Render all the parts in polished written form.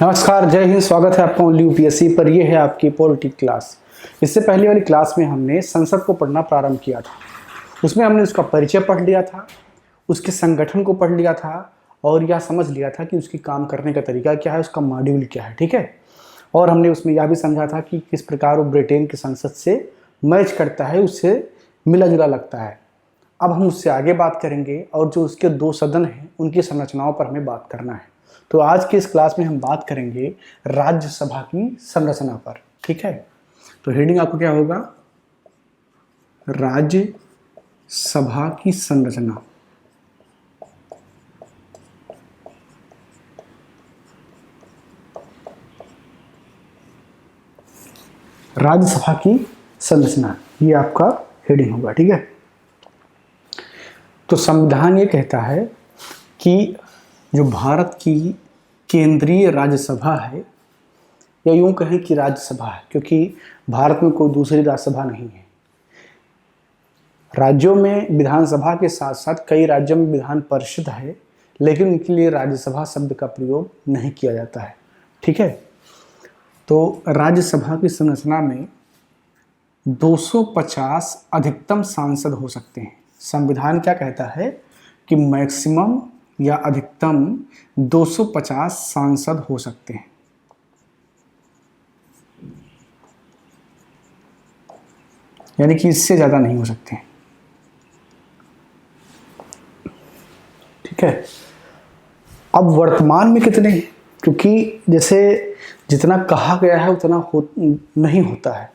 नमस्कार, जय हिंद। स्वागत है आपका ओनली यूपीएससी पर। यह है आपकी पॉलिटी क्लास। इससे पहले वाली क्लास में हमने संसद को पढ़ना प्रारंभ किया था। उसमें हमने उसका परिचय पढ़ लिया था, उसके संगठन को पढ़ लिया था और यह समझ लिया था कि उसकी काम करने का तरीका क्या है, उसका मॉड्यूल क्या है। ठीक है। और हमने उसमें यह भी समझा था कि किस प्रकार वो ब्रिटेन की संसद से मैच करता है, उससे मिला जुला लगता है। अब हम उससे आगे बात करेंगे और जो उसके दो सदन हैं उनकी संरचनाओं पर हमें बात करना है। तो आज की इस क्लास में हम बात करेंगे राज्यसभा की संरचना पर। ठीक है। तो हेडिंग आपको क्या होगा? राज्यसभा की संरचना। राज्यसभा की संरचना, ये आपका हेडिंग होगा। ठीक है। तो संविधान ये कहता है कि जो भारत की केंद्रीय राज्यसभा है, या यूं कहें कि राज्यसभा है, क्योंकि भारत में कोई दूसरी राज्यसभा नहीं है। राज्यों में विधानसभा के साथ साथ कई राज्यों में विधान परिषद है, लेकिन उनके लिए राज्यसभा शब्द का प्रयोग नहीं किया जाता है। ठीक है। तो राज्यसभा की संरचना में 250 अधिकतम सांसद हो सकते हैं। संविधान क्या कहता है कि मैक्सिमम या अधिकतम 250 सांसद हो सकते हैं। यानी कि इससे ज्यादा नहीं हो सकते हैं। ठीक है। अब वर्तमान में कितने हैं? क्योंकि जैसे जितना कहा गया है उतना नहीं होता है।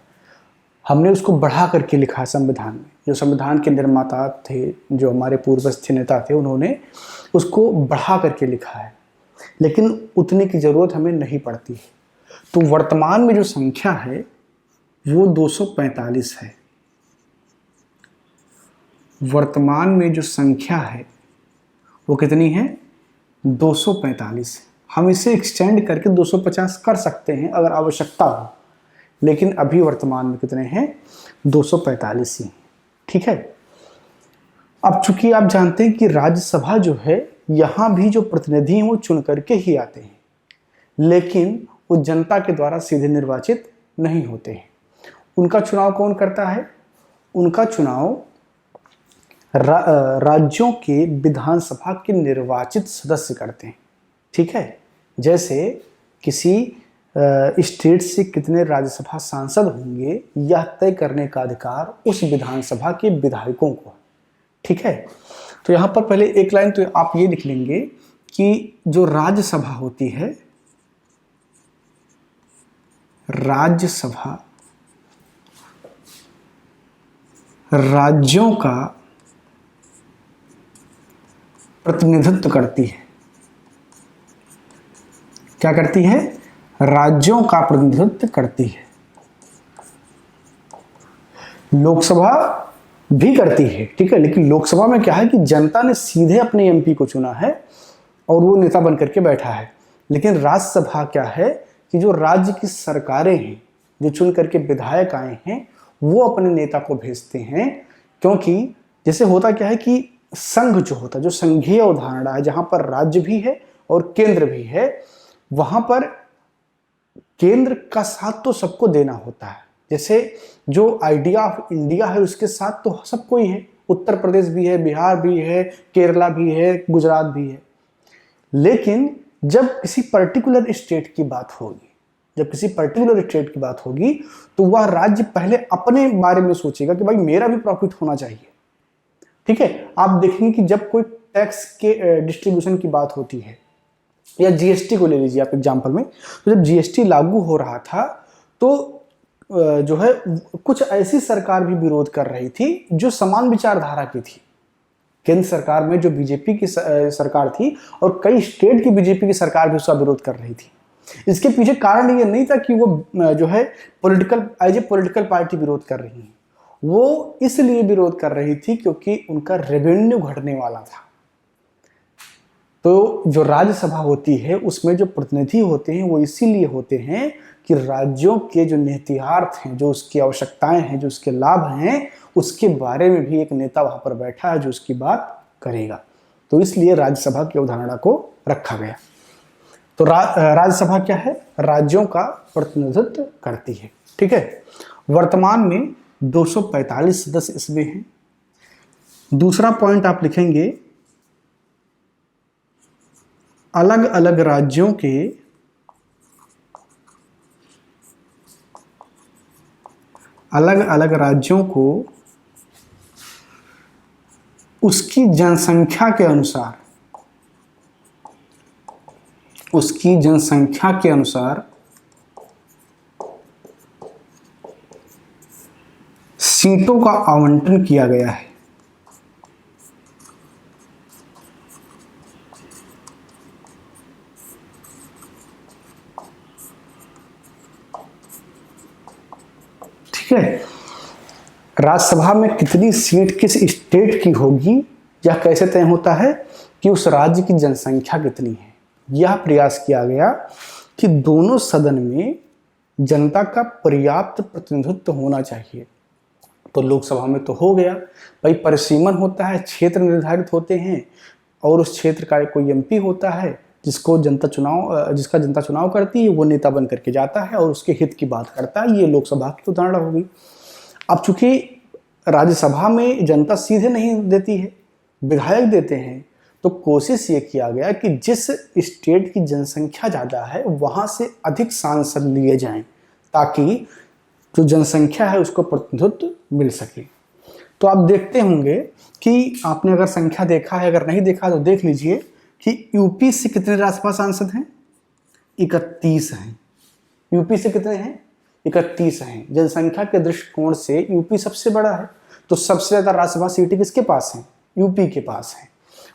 हमने उसको बढ़ा करके लिखा है संविधान में। जो संविधान के निर्माता थे, जो हमारे पूर्वज नेता थे, उन्होंने उसको बढ़ा करके लिखा है, लेकिन उतने की जरूरत हमें नहीं पड़ती है। तो वर्तमान में जो संख्या है वो 245 है। वर्तमान में जो संख्या है वो कितनी है? 245। हम इसे एक्सटेंड करके 250 कर सकते हैं अगर आवश्यकता हो, लेकिन अभी वर्तमान में कितने हैं? 245 ही। ठीक है। अब चूंकि आप जानते हैं कि राज्यसभा जो है, यहां भी जो प्रतिनिधि हैं वो चुन करके ही आते हैं, लेकिन वो जनता के द्वारा सीधे निर्वाचित नहीं होते हैं। उनका चुनाव कौन करता है? उनका चुनाव राज्यों के विधानसभा के निर्वाचित सदस्य करते हैं। ठीक है। जैसे किसी स्टेट से कितने राज्यसभा सांसद होंगे, यह तय करने का अधिकार उस विधानसभा के विधायकों को। ठीक है। तो यहां पर पहले एक लाइन तो आप ये लिख लेंगे कि जो राज्यसभा होती है, राज्यसभा राज्यों का प्रतिनिधित्व करती है। क्या करती है? राज्यों का प्रतिनिधित्व करती है। लोकसभा भी करती है। ठीक है। लेकिन लोकसभा में क्या है कि जनता ने सीधे अपने एमपी को चुना है और वो नेता बन करके बैठा है। लेकिन राज्यसभा क्या है कि जो राज्य की सरकारें हैं, जो चुन करके विधायक आए हैं, वो अपने नेता को भेजते हैं। क्योंकि जैसे होता क्या है कि संघ जो होता है, जो संघीय अवधारणा है, जहां पर राज्य भी है और केंद्र भी है, वहां पर केंद्र का साथ तो सबको देना होता है। जैसे जो आइडिया ऑफ इंडिया है उसके साथ तो सबको ही है। उत्तर प्रदेश भी है, बिहार भी है, केरला भी है, गुजरात भी है। लेकिन जब किसी पर्टिकुलर स्टेट की बात होगी, तो वह राज्य पहले अपने बारे में सोचेगा कि भाई मेरा भी प्रॉफिट होना चाहिए। ठीक है। आप देखेंगे कि जब कोई टैक्स के डिस्ट्रीब्यूशन की बात होती है, या जीएसटी को ले लीजिए आप एग्जांपल में, तो जब जीएसटी लागू हो रहा था तो जो है कुछ ऐसी सरकार भी विरोध कर रही थी जो समान विचारधारा की थी। केंद्र सरकार में जो बीजेपी की सरकार थी और कई स्टेट की बीजेपी की सरकार भी उसका विरोध कर रही थी। इसके पीछे कारण ये नहीं था कि वो जो है एज ए पॉलिटिकल पार्टी विरोध कर रही है। वो इसलिए विरोध कर रही थी क्योंकि उनका रेवेन्यू घटने वाला था। तो जो राज्यसभा होती है उसमें जो प्रतिनिधि होते हैं वो इसीलिए होते हैं कि राज्यों के जो निहितार्थ हैं, जो उसकी आवश्यकताएं हैं, जो उसके लाभ हैं, उसके बारे में भी एक नेता वहां पर बैठा है जो उसकी बात करेगा। तो इसलिए राज्यसभा की अवधारणा को रखा गया। तो राज्यसभा क्या है, राज्यों का प्रतिनिधित्व करती है। ठीक है, वर्तमान में 245 सदस्य इसमें हैं। दूसरा पॉइंट आप लिखेंगे, अलग अलग राज्यों के को उसकी जनसंख्या के अनुसार सीटों का आवंटन किया गया है। ठीक है, राज्यसभा में कितनी सीट किस स्टेट की होगी यह कैसे तय होता है कि उस राज्य की जनसंख्या कितनी है। यह प्रयास किया गया कि दोनों सदन में जनता का पर्याप्त प्रतिनिधित्व होना चाहिए। तो लोकसभा में तो हो गया भाई, परिसीमन होता है, क्षेत्र निर्धारित होते हैं और उस क्षेत्र का कोई एमपी होता है जिसका जनता चुनाव करती है, वो नेता बन करके जाता है और उसके हित की बात करता है। ये लोकसभा की उदाहरण होगी। अब चूंकि राज्यसभा में जनता सीधे नहीं देती है, विधायक देते हैं, तो कोशिश ये किया गया कि जिस स्टेट की जनसंख्या ज़्यादा है वहाँ से अधिक सांसद लिए जाएं ताकि जो जनसंख्या है उसको प्रतिनिधित्व मिल सके। तो आप देखते होंगे कि आपने अगर संख्या देखा है, अगर नहीं देखा तो देख लीजिए कि यूपी से कितने राज्यसभा सांसद हैं, 31 हैं। यूपी से कितने हैं, 31 हैं। जनसंख्या के दृष्टिकोण से यूपी सबसे बड़ा है, तो सबसे ज़्यादा राज्यसभा सीटें किसके पास हैं, यूपी के पास है।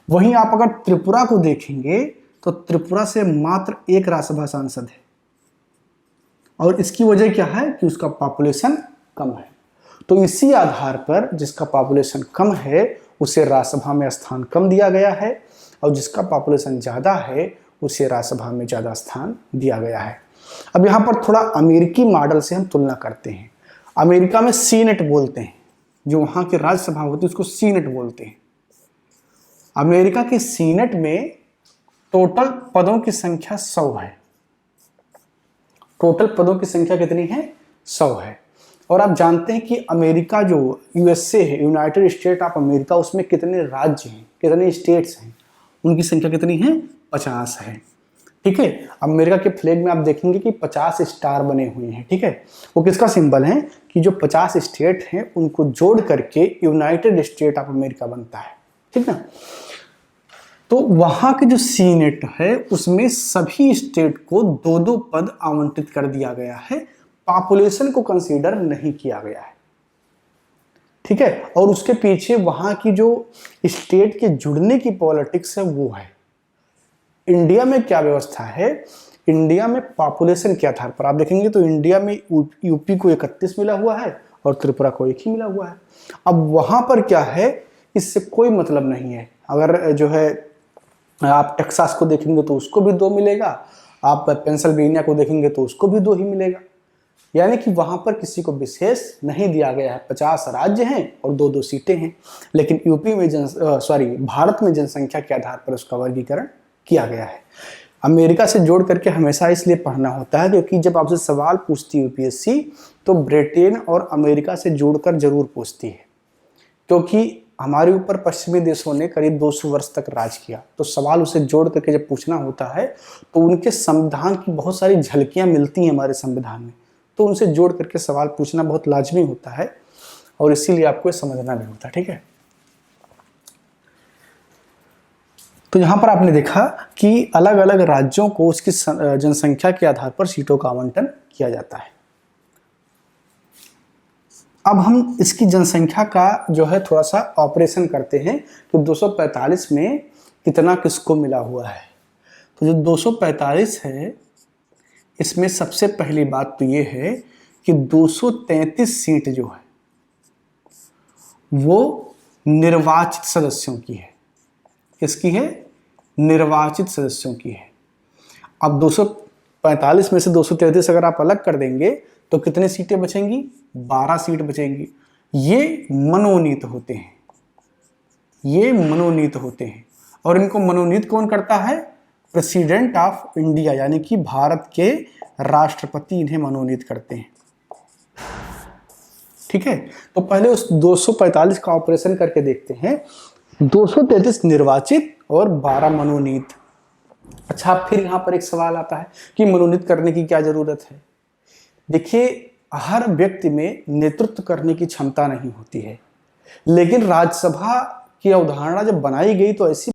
वहीं आप अगर त्रिपुरा को देखेंगे तो त्रिपुरा से मात्र 1 राज्यसभा सांसद है, और इसकी वजह क्या है कि उसका पॉपुलेशन कम है। तो इसी आधार पर जिसका पॉपुलेशन कम है उसे राज्यसभा में स्थान कम दिया गया है, और जिसका पॉपुलेशन ज़्यादा है उसे राज्यसभा में ज़्यादा स्थान दिया गया है। अब यहाँ पर थोड़ा अमेरिकी मॉडल से हम तुलना करते हैं। अमेरिका में सीनेट बोलते हैं, जो वहाँ की राज्यसभा होती है उसको सीनेट बोलते हैं। अमेरिका के सीनेट में टोटल पदों की संख्या 100 है। टोटल पदों की संख्या कितनी है, 100 है। और आप जानते हैं कि अमेरिका जो यूएसए है, यूनाइटेड स्टेट ऑफ अमेरिका, उसमें कितने राज्य हैं, कितने स्टेट्स हैं, उनकी संख्या कितनी है, 50 है। ठीक है, अमेरिका के फ्लैग में आप देखेंगे कि 50 स्टार बने हुए हैं। ठीक है, वो किसका सिंबल है कि जो 50 स्टेट हैं उनको जोड़ करके यूनाइटेड स्टेट ऑफ अमेरिका बनता है। ठीक ना, तो वहां के जो सीनेट है उसमें सभी स्टेट को 2-2 पद आवंटित कर दिया गया है, पॉपुलेशन को कंसीडर नहीं किया गया है। ठीक है, और उसके पीछे वहां की जो स्टेट के जुड़ने की पॉलिटिक्स है वो है। इंडिया में क्या व्यवस्था है, इंडिया में पॉपुलेशन के आधार पर आप देखेंगे तो इंडिया में यूपी को 31 मिला हुआ है और त्रिपुरा को 1 ही मिला हुआ है। अब वहां पर क्या है, इससे कोई मतलब नहीं है। अगर जो है आप टेक्सास को देखेंगे तो उसको भी 2 मिलेगा, आप पेंसिल्वेनिया को देखेंगे तो उसको भी 2 ही मिलेगा। यानी कि वहां पर किसी को विशेष नहीं दिया गया है। 50 राज्य हैं और 2-2 सीटें हैं, लेकिन यूपी में भारत में जनसंख्या के आधार पर उसका वर्गीकरण किया गया है। अमेरिका से जोड़ करके हमेशा इसलिए पढ़ना होता है क्योंकि जब आपसे सवाल पूछती है यूपीएससी तो ब्रिटेन और अमेरिका से जोड़कर जरूर पूछती है, क्योंकि हमारे ऊपर पश्चिमी देशों ने करीब 200 वर्ष तक राज किया। तो सवाल उसे जोड़ करके जब पूछना होता है तो उनके संविधान की बहुत सारी झलकियां मिलती हैं हमारे संविधान में, तो उनसे जोड़ करके सवाल पूछना बहुत लाजमी होता है और इसीलिए आपको समझना भी होता है। ठीक है, तो यहाँ पर आपने देखा कि अलग अलग राज्यों को उसकी जनसंख्या के आधार पर सीटों का आवंटन किया जाता है। अब हम इसकी जनसंख्या का जो है थोड़ा सा ऑपरेशन करते हैं तो 245 में कितना किसको मिला हुआ है। तो जो 245 है इसमें सबसे पहली बात तो ये है कि 233 सीट जो है वो निर्वाचित सदस्यों की है। किसकी है, निर्वाचित सदस्यों की है। अब 245 में से 233 अगर आप अलग कर देंगे तो कितनी सीटें बचेंगी, 12 सीट बचेंगी। ये मनोनीत होते हैं, ये मनोनीत होते हैं। और इनको मनोनीत कौन करता है, प्रेसिडेंट ऑफ इंडिया यानी कि भारत के राष्ट्रपति इन्हें मनोनीत करते हैं। ठीक है, तो पहले उस 245 का ऑपरेशन करके देखते हैं। 233 निर्वाचित और 12 मनोनीत। अच्छा, फिर यहां पर एक सवाल आता है कि मनोनीत करने की क्या जरूरत है। देखिए, हर व्यक्ति में नेतृत्व करने की क्षमता नहीं होती है, लेकिन राज्यसभा की अवधारणा जब बनाई गई तो ऐसी